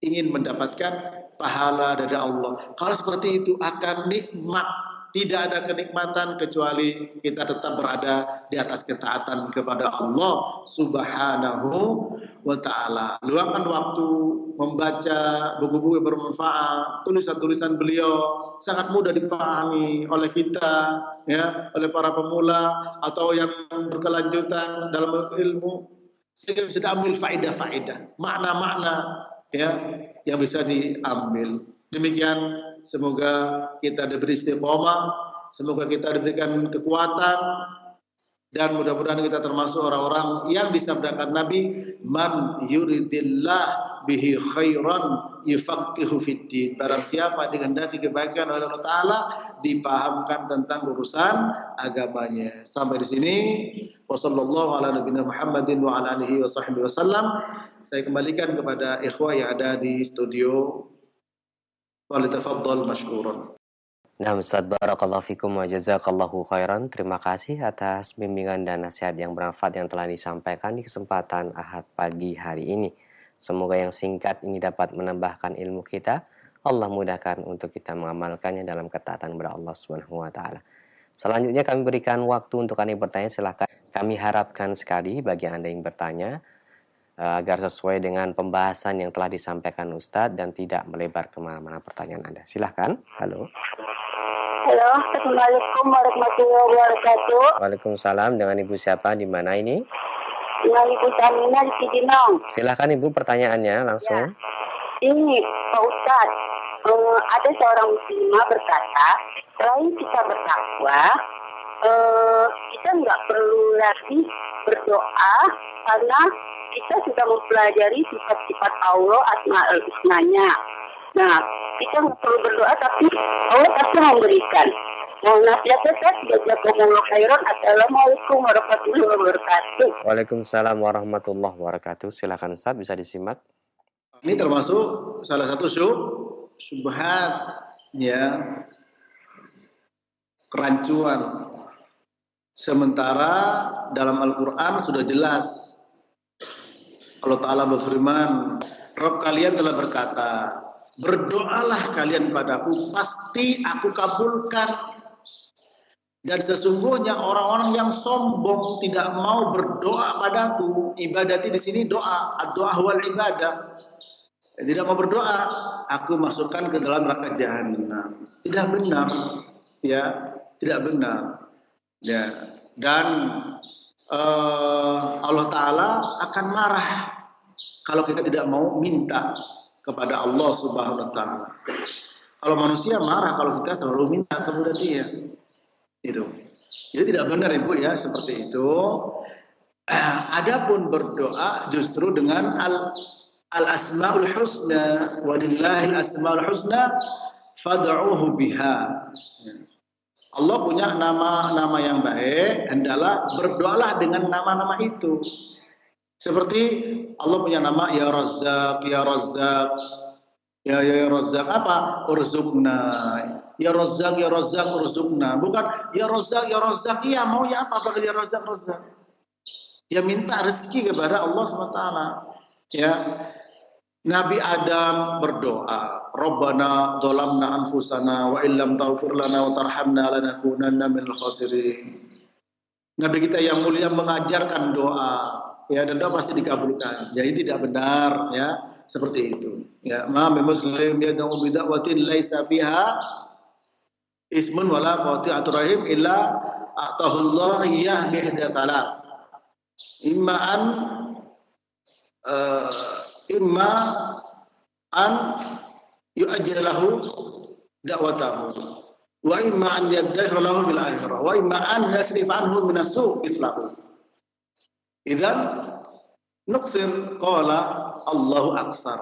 Ingin mendapatkan pahala dari Allah. Kalau seperti itu akan nikmat. Tidak ada kenikmatan kecuali kita tetap berada di atas ketaatan kepada Allah Subhanahu wa ta'ala. Luangkan waktu membaca buku-buku yang bermanfaat, tulisan-tulisan beliau sangat mudah dipahami oleh kita, ya, oleh para pemula atau yang berkelanjutan dalam ilmu, sehingga bisa diambil faedah-faedah, makna-makna, ya, yang bisa diambil. Demikian, semoga kita diberi istiqomah, semoga kita diberikan kekuatan Dan mudah-mudahan kita termasuk orang-orang yang disabdakan Nabi, man yuridillah bihi khairan yufaqihu fiddin. Barang siapa dikehendaki kebaikan oleh Allah Ta'ala, dipahamkan tentang urusan agamanya. Sampai di sini. Wassallallahu ala nabiyina Muhammadin wa ala alihi wa sahbihi wasallam. Saya kembalikan kepada ikhwah yang ada di studio. Walitafadhal mashkuran. Nah, Ustaz, barakallahu fikum wa jazakallahu khairan. Terima kasih atas bimbingan dan nasihat yang bermanfaat yang telah disampaikan di kesempatan Ahad pagi hari ini. Semoga yang singkat ini dapat menambahkan ilmu kita. Allah mudahkan untuk kita mengamalkannya dalam ketaatan kepada Allah Subhanahu wa taala. Selanjutnya kami berikan waktu untuk Anda yang bertanya, silakan. Kami harapkan sekali bagi Anda yang bertanya agar sesuai dengan pembahasan yang telah disampaikan Ustadz dan tidak melebar kemana-mana pertanyaan Anda. Silahkan. Halo. Halo, Assalamualaikum warahmatullahi wabarakatuh. Waalaikumsalam. Dengan Ibu siapa? Di mana ini? Dengan Ibu Samina di Cibinong. Silahkan Ibu, pertanyaannya langsung. Ya. Ini Pak Ustadz, ada seorang muslimah berkata, selain kita bertakwa, kita nggak perlu lagi berdoa karena kita sudah mempelajari sifat-sifat Allah, Asmaul Husnanya. Nah, kita nggak perlu berdoa, tapi Allah pasti memberikan. Mohon nasihat Ustaz, jazakumullah khairan. Assalamualaikum warahmatullahi wabarakatuh. Waalaikumsalam warahmatullahi wabarakatuh. Silakan Ustaz, bisa disimak. Ini termasuk salah satu syubhat, ya, kerancuan. Sementara dalam Al-Quran sudah jelas Allah Ta'ala berfirman, Rabb kalian telah berkata, berdoalah kalian padaku, pasti aku kabulkan. Dan sesungguhnya orang-orang yang sombong tidak mau berdoa padaku, ibadati di sini doa, ad-doa wal ibadah. Tidak mau berdoa, aku masukkan ke dalam neraka jahanam. Tidak benar, ya, tidak benar. Ya, dan Allah Ta'ala akan marah kalau kita tidak mau minta kepada Allah Subhanahu wa Ta'ala. Kalau manusia marah kalau kita selalu minta kepada dia. Itu. Jadi tidak benar Ibu ya seperti itu. Adapun berdoa justru dengan al-asmaul husna, walillahil asmaul husna fad'uhu biha. Allah punya nama-nama yang baik, hendaklah berdoalah dengan nama-nama itu. Seperti Allah punya nama ya Razzaq, ya Razzaq. Ya Razzaq apa? Urzuqna. Ya Razzaq, ya Razzaq urzuqna. Bukan ya Razzaq, ya Razzaq. Iya, maunya apa? Apakah ya Razzaq, Razzaq? Ya minta rezeki kepada Allah SWT. Ya. Nabi Adam berdoa, Rabbana dzalamna anfusana wa illam taghfir lana wa tarhamna lanakunanna minal khasirin. Nabi kita yang mulia mengajarkan doa, ya, dan doa pasti dikabulkan. Jadi tidak benar, ya, seperti itu. Ya, ma muslim yad'u bi da'watin laisa fiha ismun wala qati'atur rahim illa atahullah ya bi ihda thalath. Imma an yu'ajjil lahu da'watahu wa imma an yadkhir lahu fil akhirah wa imma an yasrif anhu min as-su' mithlahu. Idzan nuqsir qala Allahu aktsar.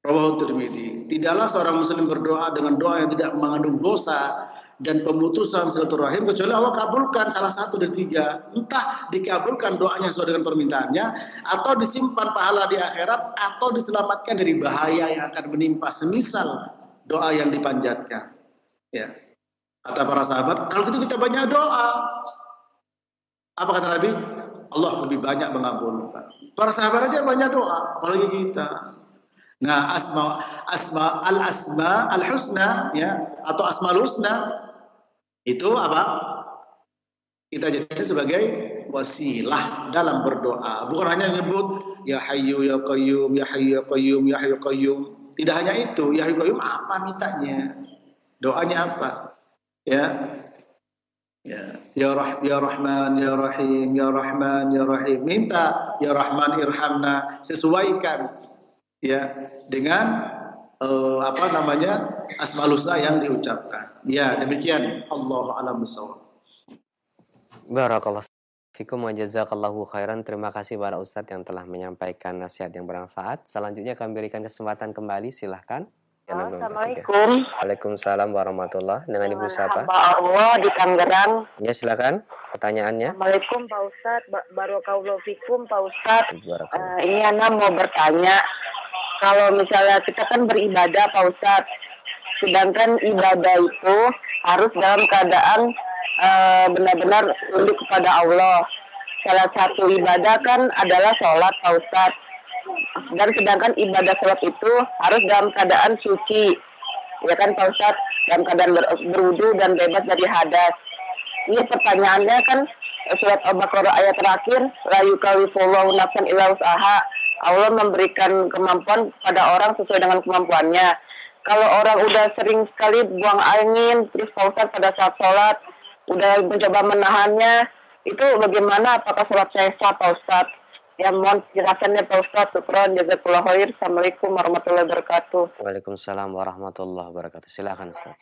Rawahu Tirmidzi. Tidaklah seorang muslim berdoa dengan doa yang tidak mengandung dosa dan pemutusan silaturahim kecuali Allah kabulkan salah satu dari tiga. Entah dikabulkan doanya sesuai dengan permintaannya, atau disimpan pahala di akhirat, atau diselamatkan dari bahaya yang akan menimpa semisal doa yang dipanjatkan. Ya. Kata para sahabat, kalau gitu kita banyak doa. Apa kata Nabi? Allah lebih banyak mengabulkan. Para sahabat aja banyak doa, apalagi kita. Nah, asma al-husna, ya, atau asmaul husna itu apa? Kita jadikan sebagai wasilah dalam berdoa. Bukan hanya nyebut ya hayyu ya qayyum, ya hayyu ya qayyum, ya hayyu qayyum. Tidak hanya itu, ya hayyu qayyum apa mintanya? Doanya apa? Ya. Ya Rahman, ya Rahim, ya Rahman, ya Rahim. Minta ya Rahman irhamna, sesuaikan ya dengan asmaul husna yang diucapkan. Ya, demikian. Allahu a'lam bishawab. Barakallahu fikum wa jazakallahu khairan. Terima kasih para ustadz yang telah menyampaikan nasihat yang bermanfaat. Selanjutnya kami berikan kesempatan kembali, silahkan. Assalamualaikum. Waalaikumsalam warahmatullah. Dengan Ibu siapa? Hamba Allah di Tangerang. Ya, silakan pertanyaannya. Assalamualaikum Pak Ustadz. Barakallahu fikum Pak Ustadz. Barakallah. Ini Ana mau bertanya. Kalau misalnya kita kan beribadah Pak Ustadz, sedangkan ibadah itu harus dalam keadaan benar-benar tunduk kepada Allah. Salah satu ibadah kan adalah sholat Pak Ustadz. Dan sedangkan ibadah sholat itu harus dalam keadaan suci. Ya kan Pak Ustadz, dalam keadaan berwudu dan bebas dari hadas. Ini pertanyaannya kan surat Al-Baqarah ayat terakhir, la yukallifullahu nafsan illa wus'aha. Allah memberikan kemampuan pada orang sesuai dengan kemampuannya. Kalau orang udah sering sekali buang angin, terus Pak Ustadz pada saat sholat udah mencoba menahannya, itu bagaimana? Apakah sholat saya sah Pak Ustadz? Ya mohon penjelasannya Pak Ustadz. Syukran, jazakallahu khair. Assalamualaikum warahmatullahi wabarakatuh. Waalaikumsalam warahmatullahi wabarakatuh. Silakan Ustaz.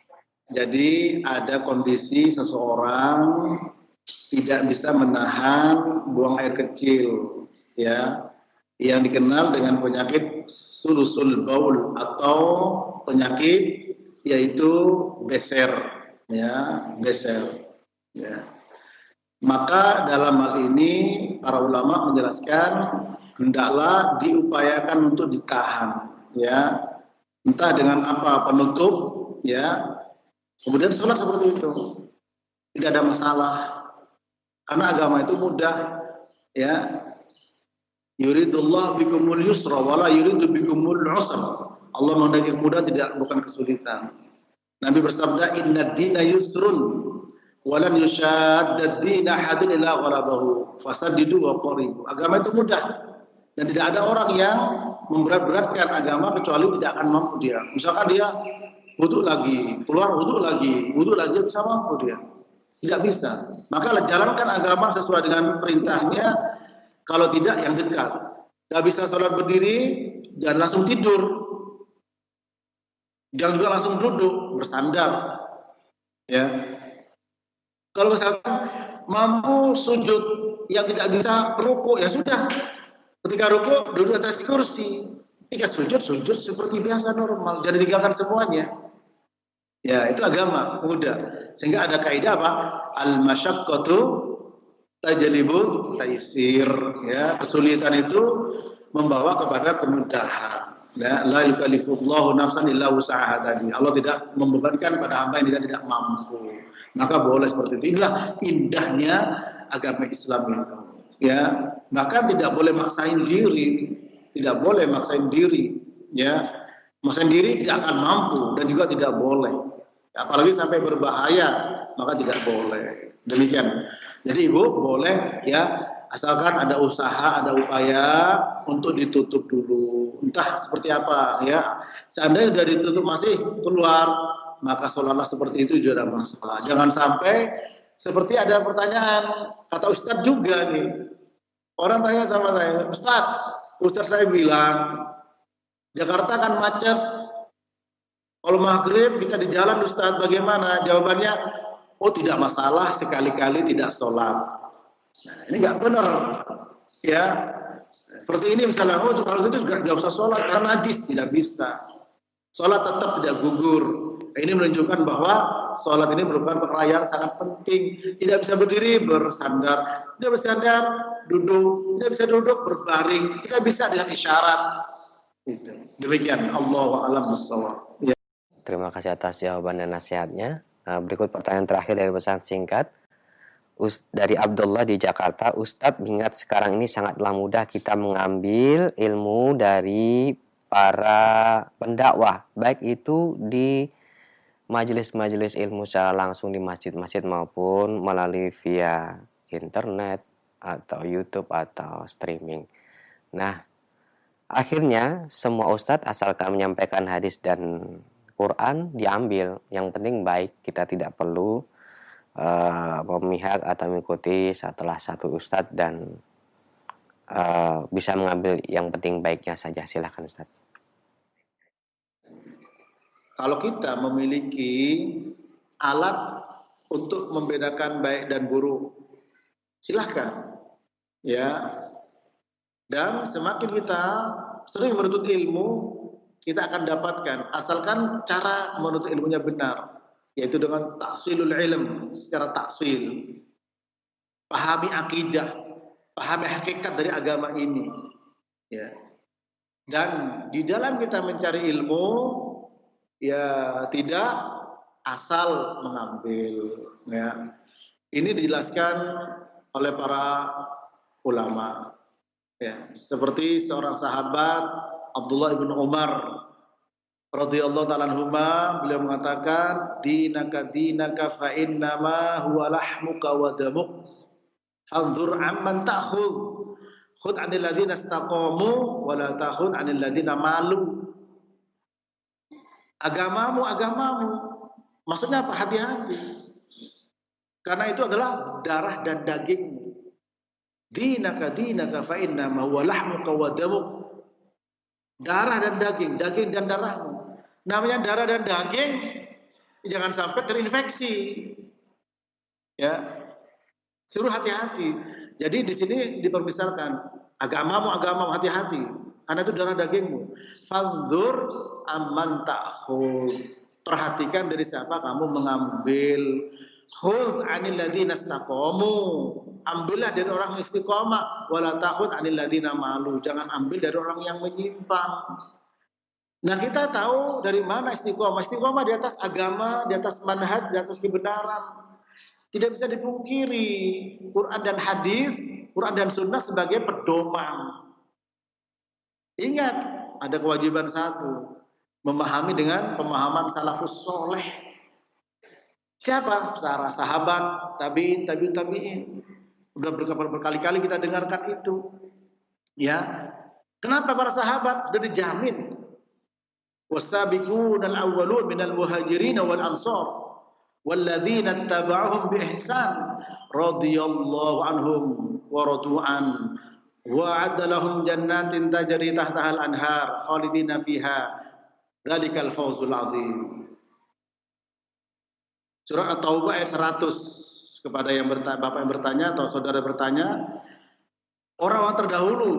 Jadi ada kondisi seseorang tidak bisa menahan buang air kecil, ya, yang dikenal dengan penyakit sulusul baul atau penyakit yaitu beser, ya, beser, ya. Maka dalam hal ini para ulama menjelaskan hendaklah diupayakan untuk ditahan, ya, entah dengan apa, penutup, ya, kemudian sholat seperti itu, tidak ada masalah, karena agama itu mudah, ya. Yuridullah bikumul yusra wala yuridu bikumul usra. Allah menghendaki mudah, bukan kesulitan. Nabi bersabda, inna dina yusrun walan yushaddad dina hadun illa ghalabahu fasaddidu wa qaribu. Agama itu mudah dan tidak ada orang yang memberat-beratkan agama kecuali tidak akan mampu dia. Misalkan dia wudu lagi, keluar wudu lagi bisa mampu dia. Tidak bisa. Maka jalankan agama sesuai dengan perintahnya. Kalau tidak yang dekat. Tidak bisa sholat berdiri, jangan langsung tidur. Jangan juga langsung duduk, bersandar. Ya. Kalau misalkan mampu sujud, yang tidak bisa rukuk, ya sudah. Ketika rukuk, duduk atas kursi. Ketika sujud seperti biasa normal. Jangan tinggalkan semuanya. Ya, itu agama mudah. Sehingga ada kaidah apa? Al-masyaqqatu tajlibut taisir. Ya, kesulitan itu membawa kepada kemudahan. Ya, la yukallifullahu nafsan illa wus'aha tadi. Allah tidak membebankan pada hamba yang tidak mampu. Maka boleh seperti itu. Inilah indahnya agama Islam itu. Ya, maka tidak boleh maksain diri, tidak boleh maksain diri. Ya, maksain diri tidak akan mampu dan juga tidak boleh. Apalagi sampai berbahaya, maka tidak boleh. Demikian. Jadi Ibu boleh, ya, asalkan ada usaha, ada upaya untuk ditutup dulu. Entah seperti apa, ya. Seandainya sudah ditutup masih keluar, maka sholatlah seperti itu juga ada masalah. Jangan sampai seperti ada pertanyaan, kata Ustadz juga nih. Orang tanya sama saya, Ustadz saya bilang, Jakarta kan macet. Kalau maghrib kita di jalan Ustadz, bagaimana? Jawabannya, oh tidak masalah, sekali-kali tidak sholat. Nah, ini nggak benar, ya. Seperti ini misalnya, oh kalau gitu juga nggak usah sholat karena najis, tidak bisa. Sholat tetap tidak gugur. Ini menunjukkan bahwa sholat ini merupakan perkara yang sangat penting. Tidak bisa berdiri, bersandar. Tidak bersandar, duduk. Tidak bisa duduk, berbaring. Tidak bisa dengan isyarat. Itu. Demikian. Allahu a'lam bishawab. Ya. Terima kasih atas jawaban dan nasihatnya. Berikut pertanyaan terakhir dari pesan singkat. Dari Abdullah di Jakarta. Ustadz ingat sekarang ini sangatlah mudah kita mengambil ilmu dari para pendakwah. Baik itu di majelis-majelis ilmu secara langsung di masjid-masjid maupun melalui via internet atau YouTube atau streaming. Nah, akhirnya semua ustadz asalkan menyampaikan hadis dan Quran diambil. Yang penting baik, kita tidak perlu memihak atau mengikuti setelah satu ustadz dan bisa mengambil yang penting baiknya saja. Silakan Ustadz. Kalau kita memiliki alat untuk membedakan baik dan buruk, silahkan. Ya. Dan semakin kita sering menuntut ilmu, kita akan dapatkan, asalkan cara menuntut ilmunya benar, yaitu dengan tahsilul ilm, secara tahsil. Pahami akidah, pahami hakikat dari agama ini. Ya. Dan di dalam kita mencari ilmu, ya tidak asal mengambil. Ya. Ini dijelaskan oleh para ulama. Ya. Seperti seorang sahabat Abdullah bin Umar radhiyallahu ta'ala anhuma, beliau mengatakan, dinaka fa innama huwa lahmuka wa damuk. Fanzur amman ta'khudh. Khudh 'anil ladzina istaqamu wa la ta'khudh 'anil ladzina malu. Agamamu. Maksudnya apa? Hati-hati. Karena itu adalah darah dan dagingmu. Dinaka fa innama huwa lahmuka wa damuk. Darah dan daging dan darahmu. Namanya darah dan daging, jangan sampai terinfeksi. Ya. Suruh hati-hati. Jadi di sini dipermisalkan, agamamu, hati-hati. Karena itu darah dagingmu. Fanzur amman ta'khud. Perhatikan dari siapa kamu mengambil. Khudh 'anil ladzina istaqamu. Ambillah dari orang istiqomah, wala ta'khudh 'anil ladzina malu. Jangan ambil dari orang yang menyimpang. Nah, kita tahu dari mana istiqomah. Istiqomah di atas agama, di atas manhaj, di atas kebenaran. Tidak bisa dipungkiri, Quran dan hadis, Quran dan sunnah sebagai pedoman. Ingat, ada kewajiban satu, memahami dengan pemahaman salafus soleh. Siapa? Para sahabat, tabi'in. Udah berkali-kali kita dengarkan itu. Ya. Kenapa para sahabat? Sudah dijamin. Wasabiqunal awwalun minal muhajirin wal ansar. Walladzina ittaba'uhum bi ihsan radhiyallahu anhum wa radu'an wa 'adda lahum jannatin tajri tahtaha al-anhar khalidina fiha dzalikal fawzul 'adzim. Surah At-Taubah ayat 100. Kepada yang Bapak yang bertanya atau saudara bertanya, orang-orang terdahulu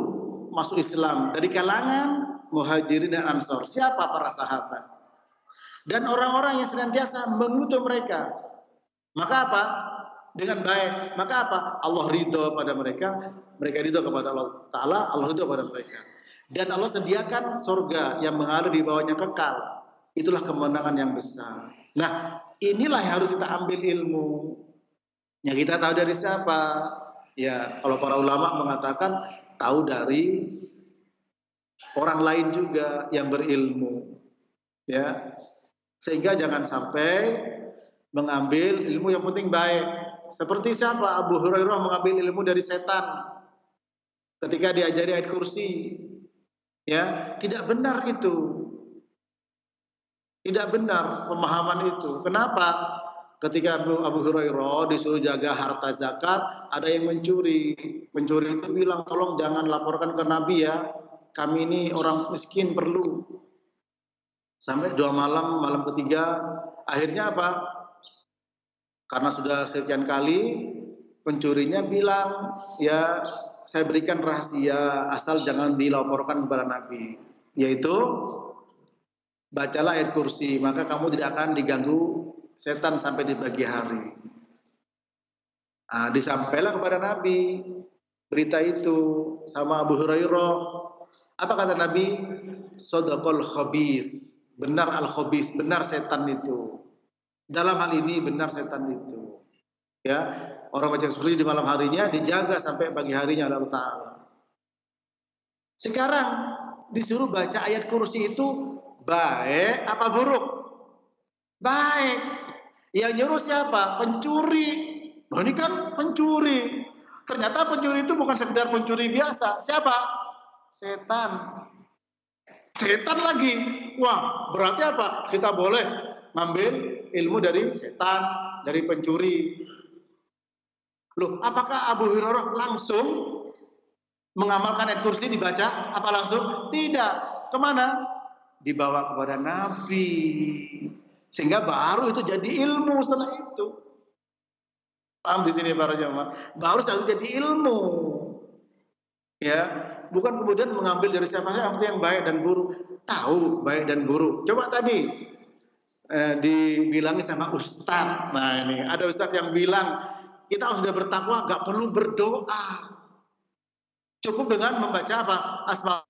masuk Islam dari kalangan Muhajirin dan Ansor. Siapa para sahabat? Dan orang-orang yang senantiasa mengutus mereka. Maka apa? Dengan baik. Maka apa? Allah ridho pada mereka. Mereka ridho kepada Allah Ta'ala. Allah ridho pada mereka. Dan Allah sediakan surga yang mengalir di bawahnya kekal. Itulah kemenangan yang besar. Nah, inilah yang harus kita ambil ilmu. Yang kita tahu dari siapa? Ya, kalau para ulama mengatakan tahu dari orang lain juga yang berilmu. Ya. Sehingga jangan sampai mengambil ilmu yang penting baik. Seperti siapa? Abu Hurairah mengambil ilmu dari setan ketika diajari ayat kursi. Ya, tidak benar itu. Tidak benar pemahaman itu. Kenapa? Ketika Abu Hurairah disuruh jaga harta zakat, ada yang mencuri. Pencuri itu bilang, tolong jangan laporkan ke Nabi ya. Kami ini orang miskin perlu. Sampai 2 malam ketiga, akhirnya apa? Karena sudah sekian kali, pencurinya bilang, ya saya berikan rahasia, asal jangan dilaporkan kepada Nabi. Yaitu, bacalah ayat kursi, maka kamu tidak akan diganggu setan sampai di pagi hari. Nah, disampaikan kepada Nabi berita itu sama Abu Hurairah. Apa kata Nabi? Shadaqal khabith. Benar al-khabith, benar setan itu. Dalam hal ini benar setan itu. Ya, orang baca kursi di malam harinya dijaga sampai pagi harinya oleh Allah Ta'ala. Sekarang disuruh baca ayat kursi itu baik apa buruk? Baik. Yang nyuruh siapa? Pencuri. Nah, ini kan pencuri. Ternyata pencuri itu bukan sekedar pencuri biasa. Siapa? Setan. Setan lagi. Wah, berarti apa? Kita boleh ngambil ilmu dari setan, dari pencuri. Loh, apakah Abu Hurairah langsung mengamalkan ayat kursi dibaca? Apa langsung? Tidak. Kemana? Dibawa kepada Nabi. Sehingga baru itu jadi ilmu setelah itu. Paham di sini para jemaah? Bahwa harus jadi ilmu. Ya, bukan kemudian mengambil dari siapa saja yang baik dan buruk. Tahu baik dan buruk. Coba tadi dibilangi sama ustaz. Nah ini ada ustaz yang bilang kita sudah bertakwa gak perlu berdoa, cukup dengan membaca apa? Asma.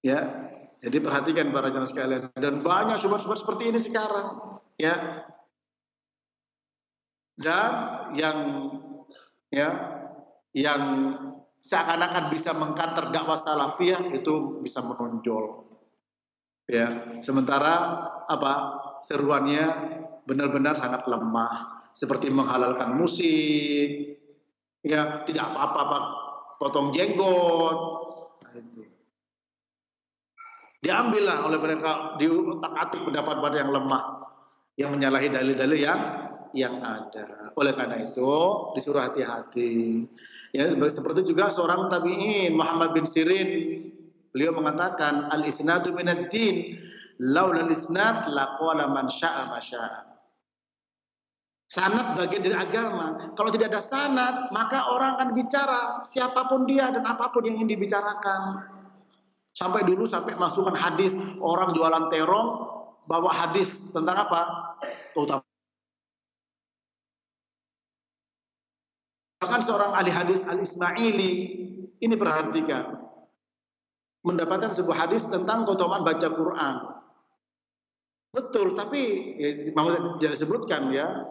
Ya, jadi perhatikan para jemaah sekalian, dan banyak sumber-sumber seperti ini sekarang, ya. Dan yang seakan-akan bisa mengkanter dakwah salafiyah itu bisa menonjol. Ya, sementara seruannya benar-benar sangat lemah, seperti menghalalkan musik, ya tidak apa-apa potong jenggot. Diambillah oleh mereka, diutak-atik pendapat-pendapat yang lemah, yang menyalahi dalil-dalil yang ada. Oleh karena itu disuruh hati-hati. Ya, seperti juga seorang tabi'in Muhammad bin Sirin, beliau mengatakan al-isnadu minad din, laula al-isnad laqala man syaa ma syaa. Sanad bagian dari agama. Kalau tidak ada sanad, maka orang akan bicara siapapun dia dan apapun yang ingin dibicarakan. Sampai masukkan hadis, orang jualan terong bawa hadis tentang apa? Bahkan seorang ahli hadis Al-Ismaili ini, perhatikan, mendapatkan sebuah hadis tentang keutamaan baca Quran. Betul, tapi mau tidak disebutkan ya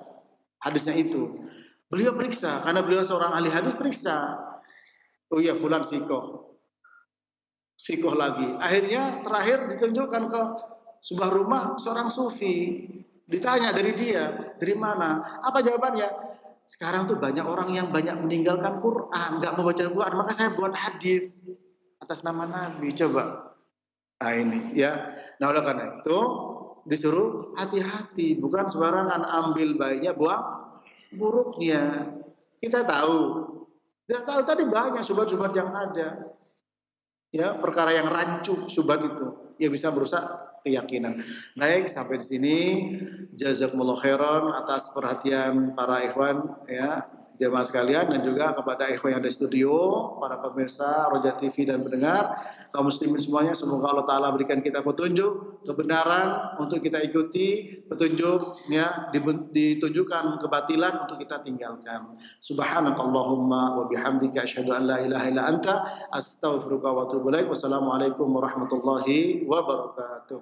hadisnya itu. Beliau periksa, karena beliau seorang ahli hadis, periksa. Oh iya, fulan sikoh lagi. Akhirnya terakhir ditunjukkan ke sebuah rumah seorang sufi. Ditanya dari dia, dari mana? Apa jawabannya? Sekarang tuh banyak orang yang banyak meninggalkan Quran, nggak mau baca Quran, maka saya buat hadis atas nama Nabi. Coba. Nah ini ya. Nah oleh karena itu disuruh hati-hati, bukan sembarangan ambil baiknya, buang buruknya. Kita tahu tadi banyak subhat-subhat yang ada. Ya, perkara yang rancu subhat itu yang bisa merusak keyakinan. Baik, sampai di sini jazakumullah khairan atas perhatian para ikhwan ya, jemaah sekalian, dan juga kepada ikhwan yang ada di studio, para pemirsa Roja TV dan pendengar, kaum muslimin semuanya, semoga Allah Ta'ala berikan kita petunjuk, kebenaran untuk kita ikuti, petunjuk ya, ditunjukkan kebatilan untuk kita tinggalkan. Subhanakallahumma wa bihamdika asyhadu an la ilaha illa anta astaghfiruka wa atubu ilaik. Wassalamualaikum warahmatullahi wabarakatuh.